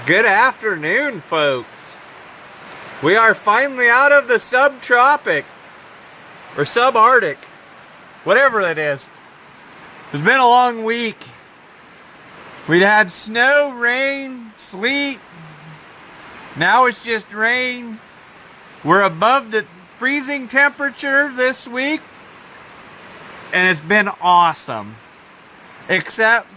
Good afternoon, folks. We are finally out of the subtropic, or subarctic, whatever it is. It's been a long week. We'd had snow, rain, sleet. Now it's just rain. We're above the freezing temperature this week, and it's been awesome. Except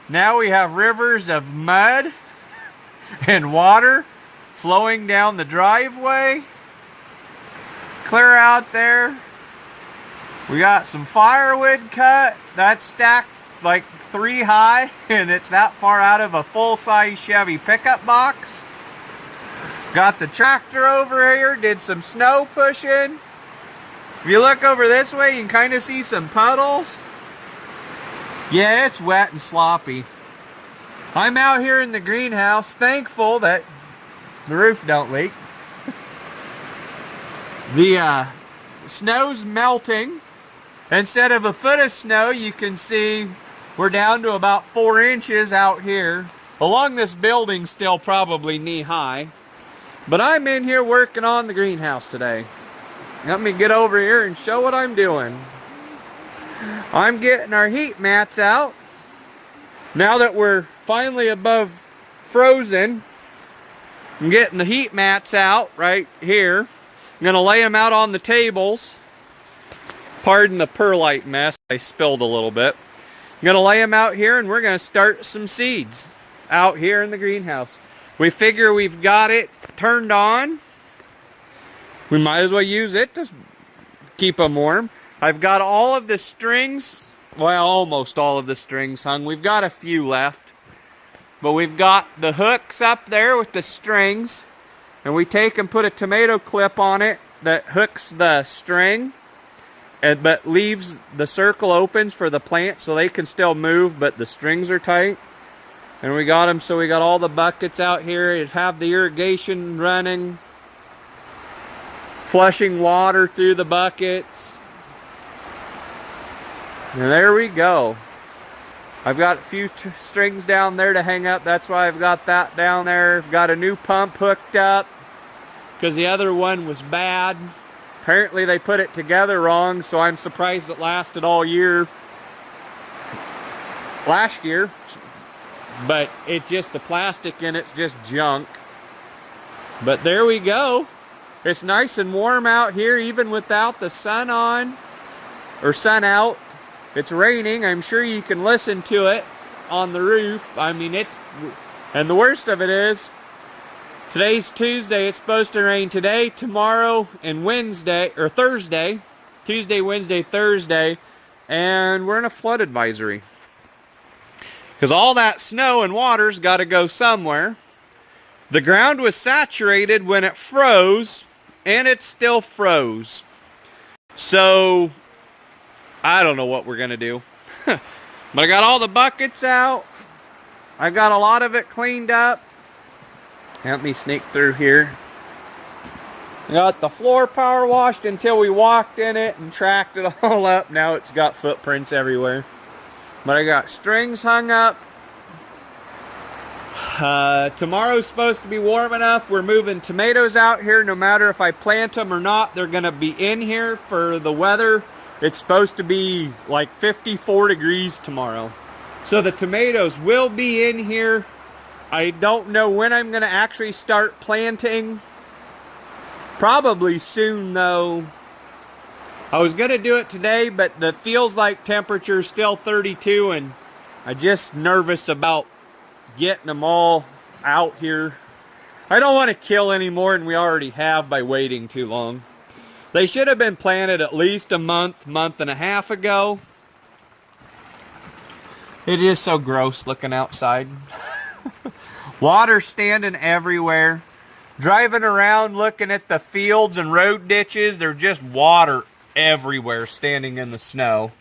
now we have rivers of mud and water flowing down the driveway. Clear out there. We got some firewood cut. That's stacked like 3 high, and it's that far out of a full-size Chevy pickup box. Got the tractor over here, did some snow pushing. If you look over this way, you can kind of see some puddles. Yeah, it's wet and sloppy. I'm out here in the greenhouse, thankful that the roof don't leak. The snow's melting. Instead of a foot of snow, you can see we're down to about 4 inches out here. Along this building, still probably knee high. But I'm in here working on the greenhouse today. Let me get over here and show what I'm doing. I'm getting our heat mats out. Now that we're finally above frozen, I'm getting the heat mats out right here. I'm going to lay them out on the tables. Pardon the perlite mess, I spilled a little bit. I'm going to lay them out here, and we're going to start some seeds out here in the greenhouse. We figure we've got it turned on. We might as well use it to keep them warm. I've got all of the strings, well, almost all of the strings hung. We've got a few left. But we've got the hooks up there with the strings. And we take and put a tomato clip on it that hooks the string, but leaves the circle opens for the plant so they can still move, but the strings are tight. And we got them, so we got all the buckets out here. Have the irrigation running, flushing water through the buckets. And there we go. I've got a few strings down there to hang up. That's why I've got that down there. I've got a new pump hooked up because the other one was bad. Apparently they put it together wrong, so I'm surprised it lasted all year. Last year. But it's just the plastic in it's just junk. But there we go. It's nice and warm out here even without the sun on or sun out. It's raining. I'm sure you can listen to it on the roof. I mean, and the worst of it is, today's Tuesday. It's supposed to rain today, tomorrow, and Wednesday, or Thursday. Tuesday, Wednesday, Thursday. And we're in a flood advisory. Because all that snow and water's got to go somewhere. The ground was saturated when it froze, and it still froze. So I don't know what we're going to do. But I got all the buckets out. I got a lot of it cleaned up. Let me sneak through here. I got the floor power washed until we walked in it and tracked it all up. Now it's got footprints everywhere. But I got strings hung up. Tomorrow's supposed to be warm enough. We're moving tomatoes out here. No matter if I plant them or not, they're going to be in here for the weather. It's supposed to be like 54 degrees tomorrow. So the tomatoes will be in here. I don't know when I'm going to actually start planting. Probably soon though. I was going to do it today, but the feels like temperature is still 32, and I'm just nervous about getting them all out here. I don't want to kill any more than we already have by waiting too long. They should have been planted at least a month and a half ago. It is so gross looking outside. Water standing everywhere. Driving around looking at the fields and road ditches, there's just water everywhere standing in the snow.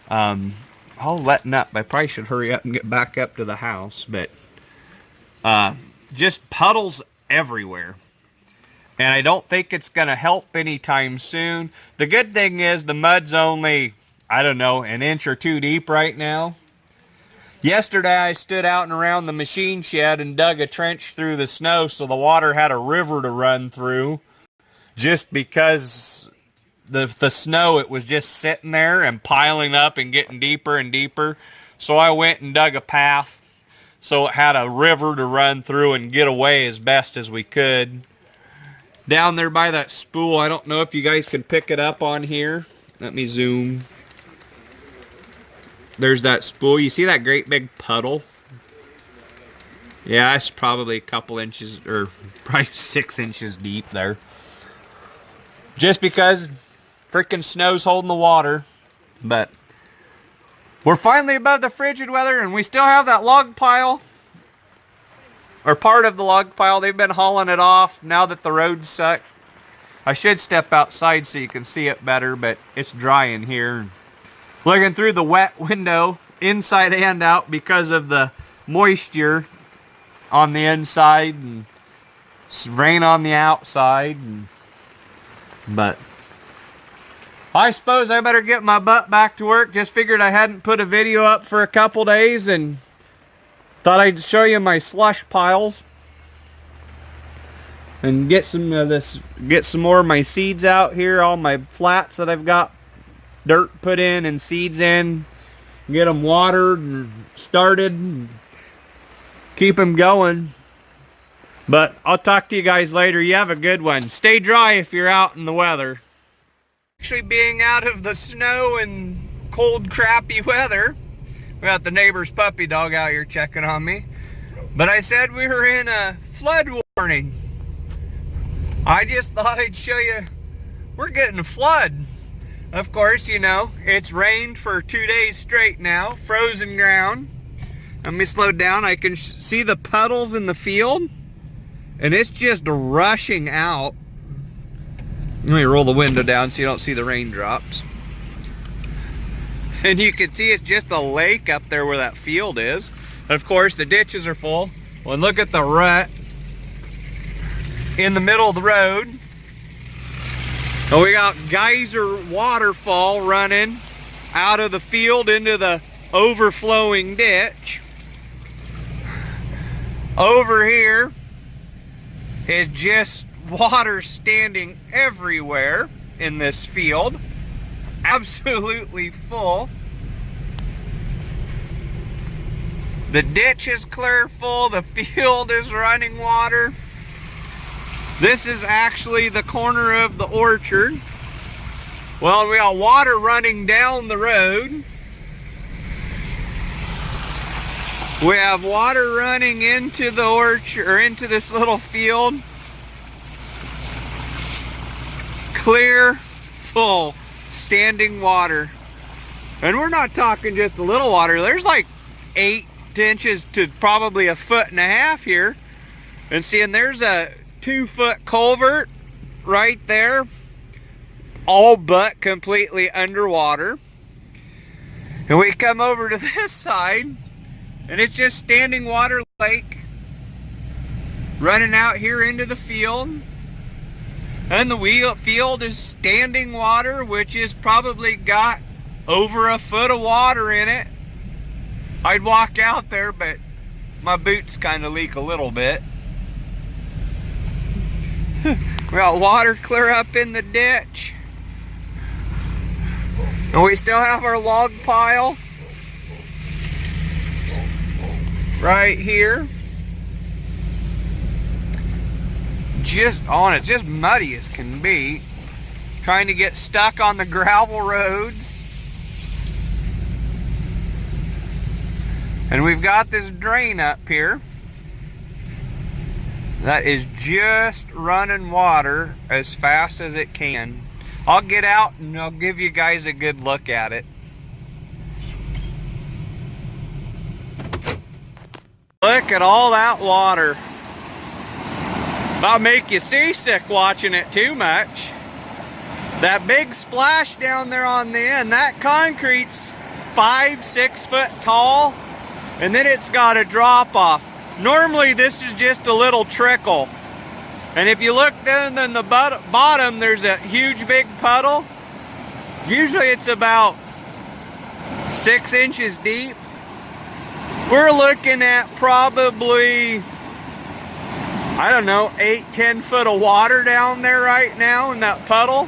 All letting up. I probably should hurry up and get back up to the house, but just puddles everywhere. And I don't think it's going to help anytime soon. The good thing is the mud's only, I don't know, an inch or two deep right now. Yesterday I stood out and around the machine shed and dug a trench through the snow so the water had a river to run through. Just because the snow, it was just sitting there and piling up and getting deeper and deeper. So I went and dug a path so it had a river to run through and get away as best as we could. Down there by that spool, I don't know if you guys can pick it up on here. Let me zoom. There's that spool. You see that great big puddle? Yeah, it's probably a couple inches, or probably 6 inches deep there. Just because freaking snow's holding the water. But we're finally above the frigid weather, and we still have that log pile. Or part of the log pile. They've been hauling it off now that the roads suck. I should step outside so you can see it better, but it's dry in here. Looking through the wet window, inside and out, because of the moisture on the inside and rain on the outside. But I suppose I better get my butt back to work. Just figured I hadn't put a video up for a couple days and thought I'd show you my slush piles and get some of this, get some more of my seeds out here, all my flats that I've got dirt put in and seeds in, get them watered and started and keep them going. But I'll talk to you guys later. You have a good one. Stay dry if you're out in the weather. Actually, being out of the snow and cold, crappy weather, we got the neighbor's puppy dog out here checking on me. But I said we were in a flood warning. I just thought I'd show you we're getting a flood. Of course, you know, it's rained for 2 days straight now, frozen ground. Let me slow down. I can see the puddles in the field, and it's just rushing out. Let me roll the window down so you don't see the raindrops. And you can see it's just a lake up there where that field is. Of course, the ditches are full. Well, and look at the rut in the middle of the road. And we got geyser waterfall running out of the field into the overflowing ditch. Over here is just water standing everywhere in this field. Absolutely full. The ditch is clear full. The field is running water. This is actually the corner of the orchard. Well, we got water running down the road. We have water running into the orchard, or into this little field. Clear, full, standing water. And we're not talking just a little water. There's like 8 inches to probably 1.5 feet here. And see, and there's a 2-foot culvert right there, all but completely underwater. And we come over to this side, and it's just standing water lake running out here into the field. And the field is standing water, which is probably got over 1 foot of water in it. I'd walk out there, but my boots kind of leak a little bit. We got water clear up in the ditch. And we still have our log pile right here. It's just muddy as can be. Trying to get stuck on the gravel roads. And we've got this drain up here that is just running water as fast as it can. I'll get out and I'll give you guys a good look at it. Look at all that water. About make you seasick watching it too much. That big splash down there on the end, that concrete's 5-6 foot tall, and then it's got a drop off. Normally this is just a little trickle. And if you look down in the bottom, there's a huge big puddle. Usually it's about 6 inches deep. We're looking at probably, I don't know, 8-10 foot of water down there right now in that puddle.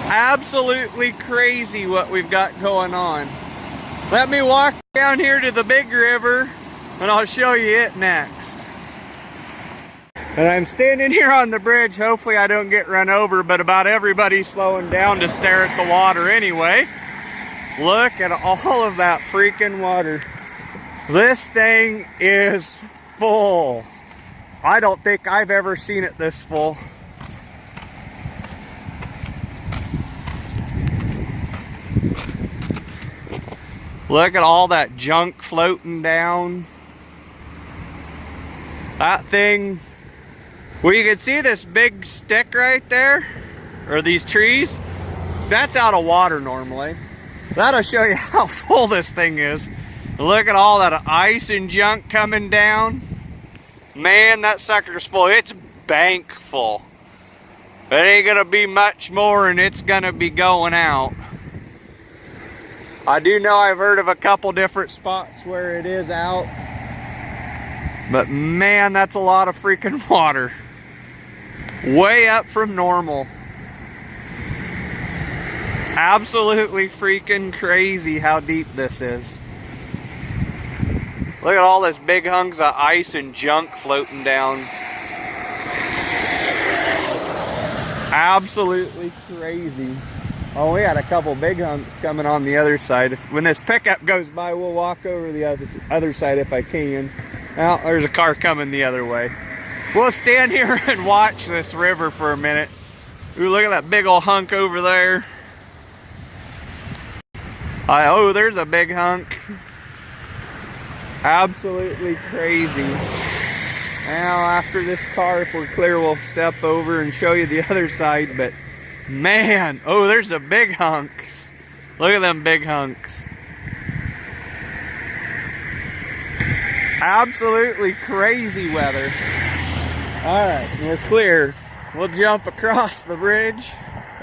Absolutely crazy what we've got going on. Let me walk down here to the big river and I'll show you it next. And I'm standing here on the bridge. Hopefully I don't get run over, but about everybody's slowing down to stare at the water anyway. Look at all of that freaking water. This thing is full. I don't think I've ever seen it this full. Look at all that junk floating down. That thing, well, you can see this big stick right there, or these trees. That's out of water normally. That'll show you how full this thing is. Look at all that ice and junk coming down. Man, that sucker's full. It's bank full. It ain't gonna be much more and it's gonna be going out. I do know I've heard of a couple different spots where it is out. But man, that's a lot of freaking water. Way up from normal. Absolutely freaking crazy how deep this is. Look at all this big hunks of ice and junk floating down. Absolutely crazy. Oh, we had a couple big hunks coming on the other side. When this pickup goes by, we'll walk over the other side if I can. Now, there's a car coming the other way. We'll stand here and watch this river for a minute. Ooh, look at that big old hunk over there. Oh, there's a big hunk. Absolutely crazy. Now, after this car, if we're clear, we'll step over and show you the other side. But man, oh, there's a big hunks. Look at them big hunks. Absolutely crazy weather. All right, we're clear. We'll jump across the bridge.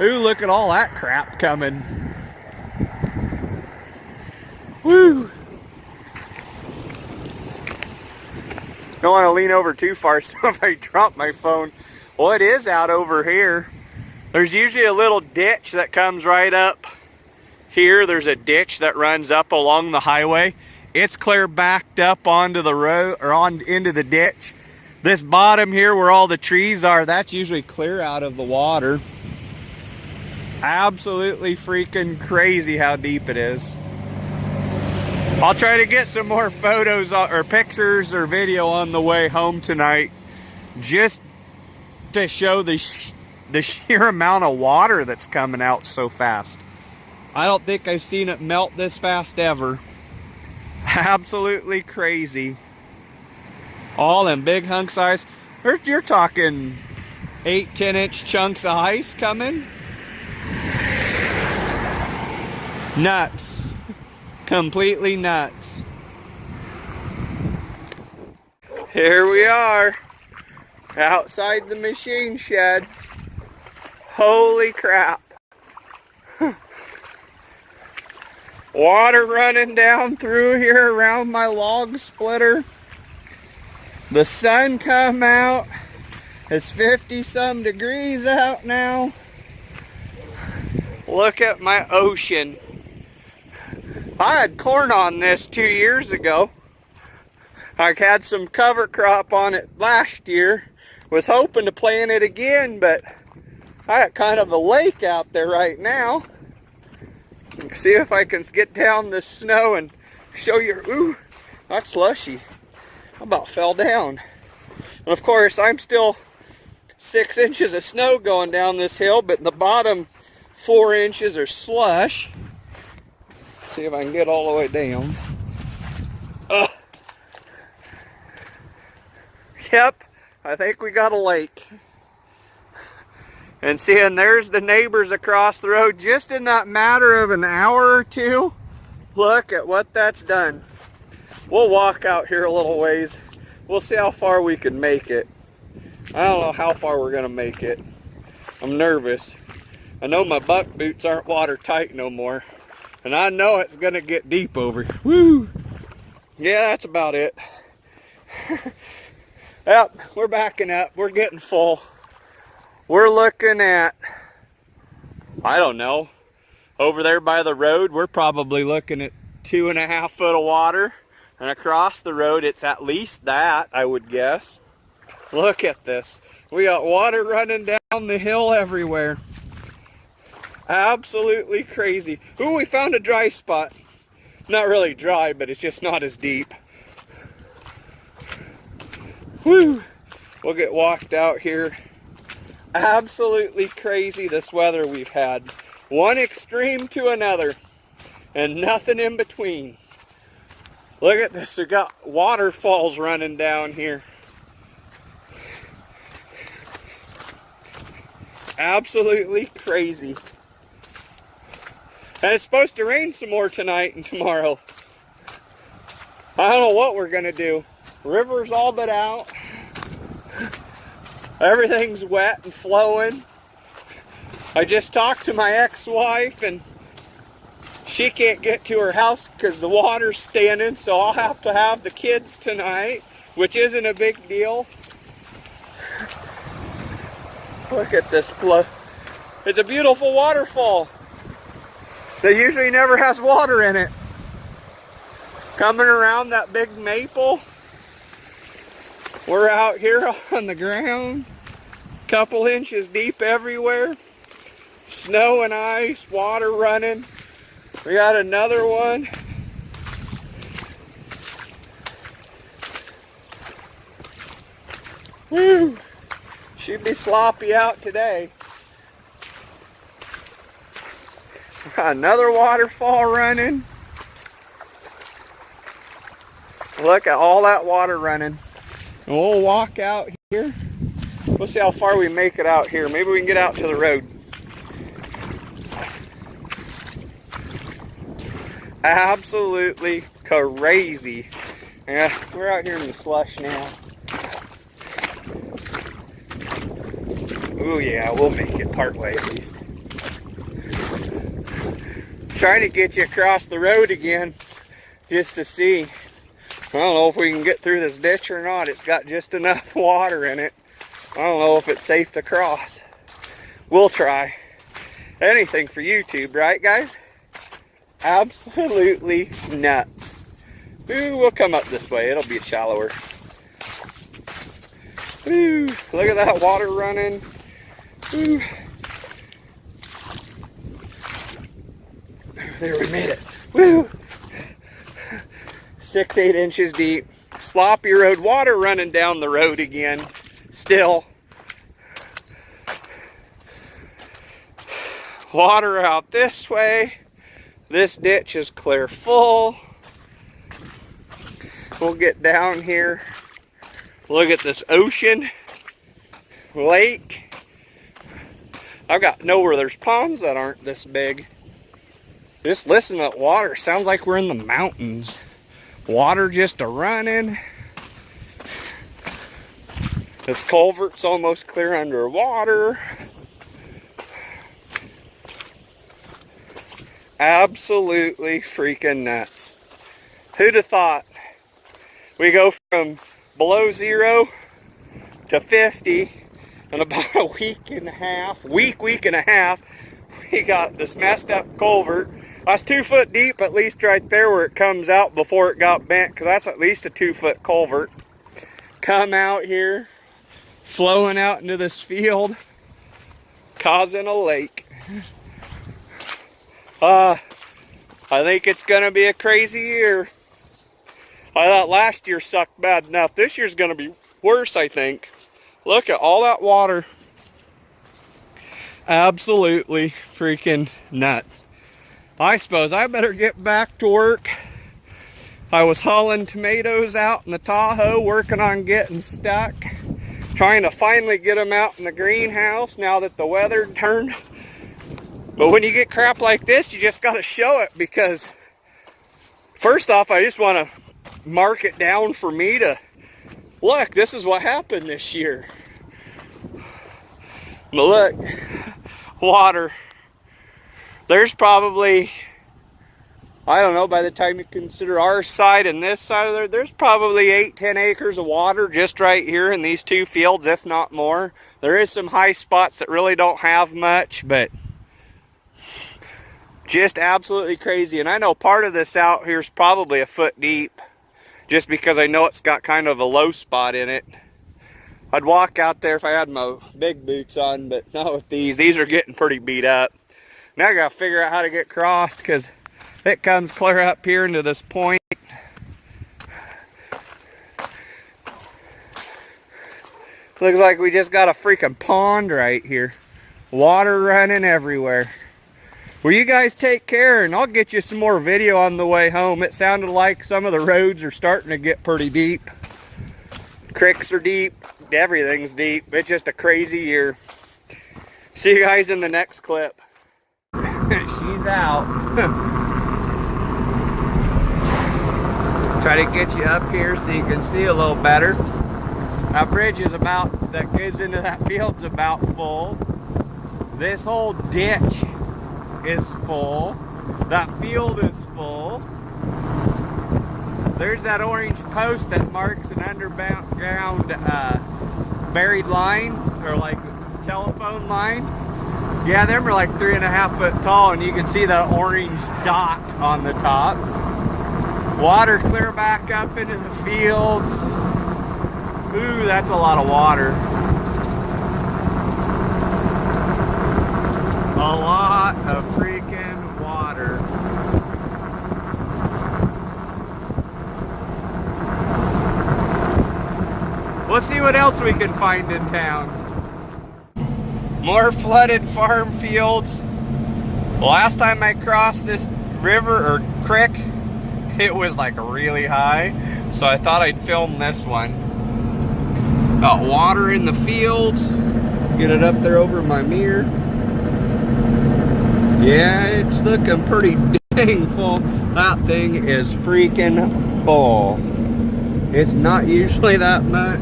Ooh, look at all that crap coming. Woo! Don't want to lean over too far so if I drop my phone. Well, it is out over here. There's usually a little ditch that comes right up here. There's a ditch that runs up along the highway. It's clear backed up onto the road, or on into the ditch. This bottom here where all the trees are, that's usually clear out of the water. Absolutely freaking crazy how deep it is. I'll try to get some more photos or pictures or video on the way home tonight, just to show the sheer amount of water that's coming out so fast. I don't think I've seen it melt this fast ever. Absolutely crazy. All them big hunks of ice. You're talking 8-10 inch chunks of ice coming. Nuts. Completely nuts. Here we are outside the machine shed. Holy crap. Water running down through here around my log splitter. The sun come out. It's 50-some degrees out now. Look at my ocean. I had corn on this 2 years ago. I had some cover crop on it last year. Was hoping to plant it again, but I got kind of a lake out there right now. See if I can get down this snow and show you. Ooh, that's slushy. I about fell down. And of course, I'm still 6 inches of snow going down this hill, but in the bottom 4 inches are slush. See if I can get all the way down. Yep, I think we got a lake. And seeing there's the neighbors across the road just in that matter of an hour or two. Look at what that's done. We'll walk out here a little ways. We'll see how far we can make it. I don't know how far we're gonna make it. I'm nervous. I know my buck boots aren't watertight no more. And I know it's gonna get deep over here. Woo! Yeah, that's about it. Yep, we're backing up. We're getting full. We're looking at, I don't know, over there by the road, we're probably looking at 2.5 foot of water. And across the road, it's at least that, I would guess. Look at this. We got water running down the hill everywhere. Absolutely crazy. Ooh, we found a dry spot. Not really dry, but it's just not as deep. Whew. We'll get walked out here. Absolutely crazy, this weather we've had. One extreme to another, and nothing in between. Look at this, we got waterfalls running down here. Absolutely crazy. And it's supposed to rain some more tonight and tomorrow. I don't know what we're gonna do. River's all but out. Everything's wet and flowing. I just talked to my ex-wife and she can't get to her house because the water's standing, so I'll have to have the kids tonight, which isn't a big deal. Look at this flow. It's a beautiful waterfall that usually never has water in it. Coming around that big maple. We're out here on the ground, couple inches deep everywhere. Snow and ice, water running. We got another one. Woo! Should be sloppy out today. Got another waterfall running. Look at all that water running. And we'll walk out here. We'll see how far we make it out here. Maybe we can get out to the road. Absolutely crazy. Yeah, we're out here in the slush now. Ooh yeah, we'll make it part way at least. Trying to get you across the road again just to see. I don't know if we can get through this ditch or not. It's got just enough water in it. I don't know if it's safe to cross. We'll try. Anything for YouTube, right guys? Absolutely nuts. Ooh, we'll come up this way. It'll be shallower. Ooh, look at that water running. Ooh. There, we made it. Woo! 6-8 inches deep. Sloppy road. Water running down the road again. Still. Water out this way. This ditch is clear full. We'll get down here. Look at this ocean. Lake. I've got nowhere there's ponds that aren't this big. Just listen to that water. Sounds like we're in the mountains. Water just a-running. This culvert's almost clear underwater. Absolutely freaking nuts. Who'd have thought we go from below 0 to 50 in about a week and a half. Week and a half. We got this messed up culvert. That's 2 foot deep, at least right there where it comes out before it got bent, because that's at least a 2 foot culvert. Come out here, flowing out into this field, causing a lake. I think it's gonna be a crazy year. I thought last year sucked bad enough. This year's gonna be worse, I think. Look at all that water. Absolutely freaking nuts. I suppose I better get back to work. I was hauling tomatoes out in the Tahoe, working on getting stuck. Trying to finally get them out in the greenhouse now that the weather turned. But when you get crap like this, you just gotta show it, because first off, I just wanna mark it down for me to, look, this is what happened this year. But look, water. There's probably, I don't know, by the time you consider our side and this side of there, there's probably 8-10 acres of water just right here in these two fields, if not more. There is some high spots that really don't have much, but just absolutely crazy. And I know part of this out here is probably a foot deep, just because I know it's got kind of a low spot in it. I'd walk out there if I had my big boots on, but not with these. These are getting pretty beat up. Now I gotta figure out how to get crossed, because it comes clear up here into this point. Looks like we just got a freaking pond right here. Water running everywhere. Well, you guys take care, and I'll get you some more video on the way home. It sounded like some of the roads are starting to get pretty deep. Creeks are deep. Everything's deep. It's just a crazy year. See you guys in the next clip. She's out. Try to get you up here so you can see a little better. That bridge is about, that goes into that field's about full. This whole ditch is full. That field is full. There's that orange post that marks an underground buried line, or like telephone line. Yeah, them are like 3.5 foot tall, and you can see that orange dot on the top. Water clear back up into the fields. Ooh, that's a lot of water. A lot of freaking water. We'll see what else we can find in town. More flooded farm fields. Last time I crossed this river or creek, it was like really high, so I thought I'd film this one. Got water in the fields. Get it up there over my mirror. Yeah, it's looking pretty dang full. That thing is freaking full. It's not usually that much.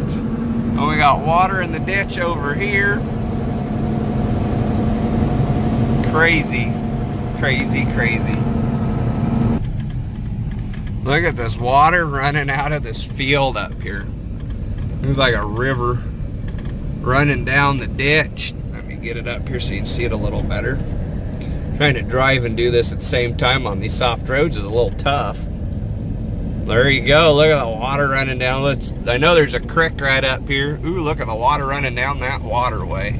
Oh, we got water in the ditch over here. Crazy, crazy, crazy. Look at this water running out of this field up here. There's like a river running down the ditch. Let me get it up here so you can see it a little better. Trying to drive and do this at the same time on these soft roads is a little tough. There you go. Look at the water running down. I know there's a creek right up here. Ooh, look at the water running down that waterway.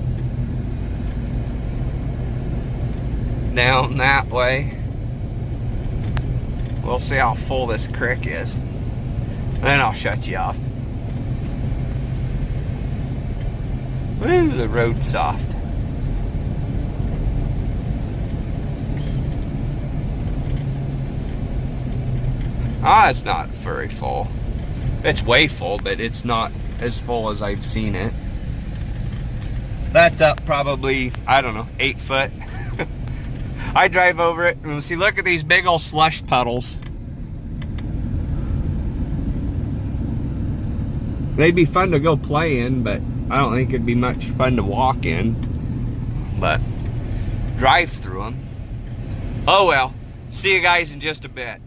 Down that way. We'll see how full this creek is. Then I'll shut you off. Woo, the road's soft. Ah, it's not very full. It's way full, but it's not as full as I've seen it. That's up probably, I don't know, 8 foot. I drive over it and see, look at these big old slush puddles. They'd be fun to go play in, but I don't think it'd be much fun to walk in. But drive through them. Oh well, see you guys in just a bit.